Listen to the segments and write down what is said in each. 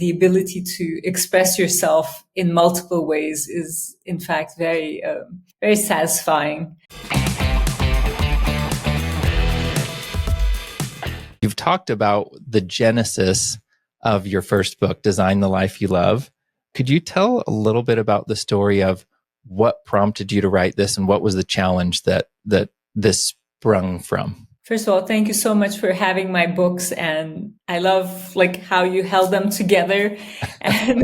the ability to express yourself in multiple ways is, in fact, very, very satisfying. You've talked about the genesis of your first book, Design the Life You Love. Could you tell a little bit about the story of what prompted you to write this and what was the challenge that this sprung from? First of all, thank you so much for having my books, and I love how you held them together. And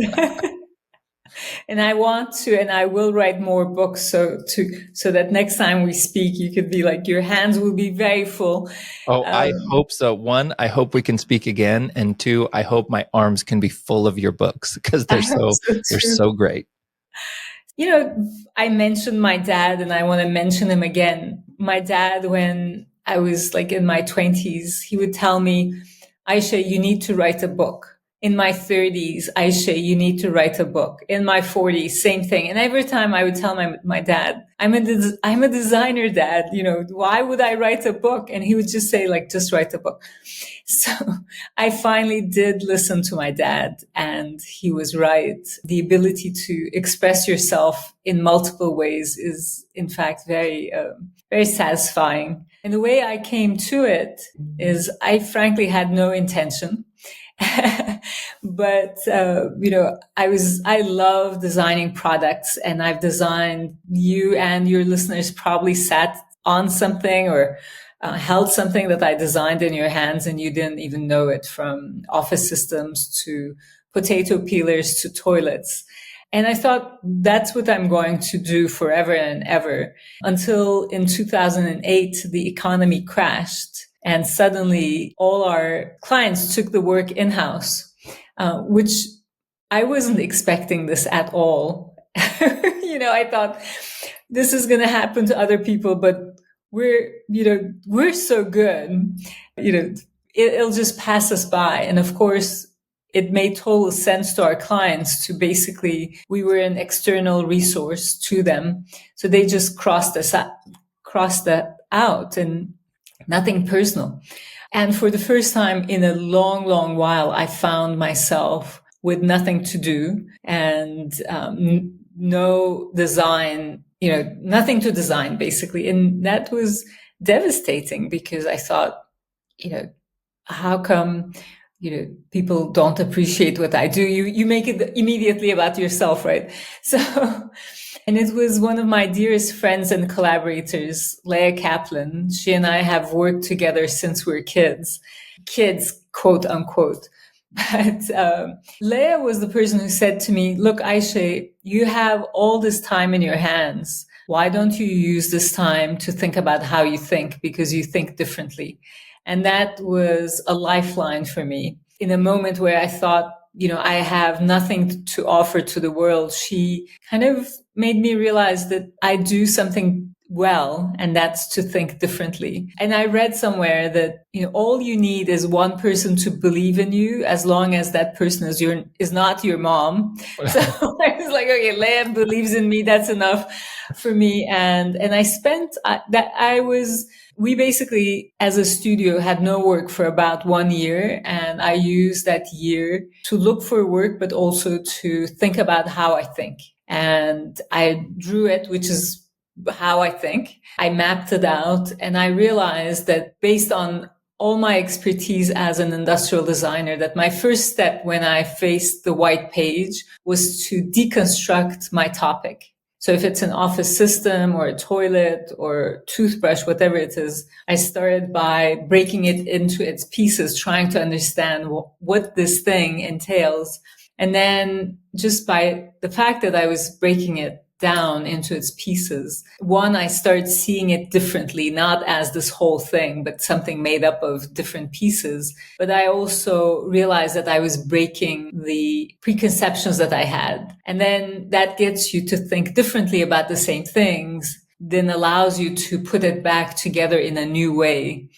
and I want to, and I will write more books so that next time we speak, you could be your hands will be very full. Oh, I hope so. One, I hope we can speak again, and two, I hope my arms can be full of your books because they're so great. I mentioned my dad, and I want to mention him again. My dad, when I was in my 20s, he would tell me, Ayse, you need to write a book. In my 30s, Ayse, you need to write a book. In my 40s, same thing. And every time I would tell my dad, I'm a designer, Dad. Why would I write a book? And he would just say, just write a book. So I finally did listen to my dad, and he was right. The ability to express yourself in multiple ways is, in fact, very, very satisfying. And the way I came to it is I frankly had no intention. But, I love designing products, and I've designed, you and your listeners probably sat on something or held something that I designed in your hands and you didn't even know it, from office systems to potato peelers to toilets. And I thought that's what I'm going to do forever and ever, until in 2008, the economy crashed. And suddenly all our clients took the work in-house, which I wasn't expecting this at all. I thought this is going to happen to other people, but we're so good, it'll just pass us by. And of course, it made total sense to our clients to basically, we were an external resource to them. So they just crossed that out, and nothing personal. And for the first time in a long, long while, I found myself with nothing to do and no design, nothing to design, basically. And that was devastating because I thought, how come, people don't appreciate what I do? You make it immediately about yourself, right? So, and it was one of my dearest friends and collaborators, Leah Kaplan. She and I have worked together since we were kids, quote unquote. But Leah was the person who said to me, look, Ayse, you have all this time in your hands. Why don't you use this time to think about how you think, because you think differently? And that was a lifeline for me. In a moment where I thought, I have nothing to offer to the world, she kind of made me realize that I do something well, and that's to think differently. And I read somewhere that, all you need is one person to believe in you, as long as that person is not your mom. So I was like, okay, Leah believes in me. That's enough for me. And I spent we basically, as a studio, had no work for about 1 year. And I used that year to look for work, but also to think about how I think. And I drew it, which is how I think. I mapped it out, and I realized that based on all my expertise as an industrial designer, that my first step when I faced the white page was to deconstruct my topic. So if it's an office system or a toilet or toothbrush, whatever it is, I started by breaking it into its pieces, trying to understand what this thing entails. And then just by the fact that I was breaking it down into its pieces, I started seeing it differently, not as this whole thing, but something made up of different pieces. But I also realized that I was breaking the preconceptions that I had. And then that gets you to think differently about the same things, then allows you to put it back together in a new way.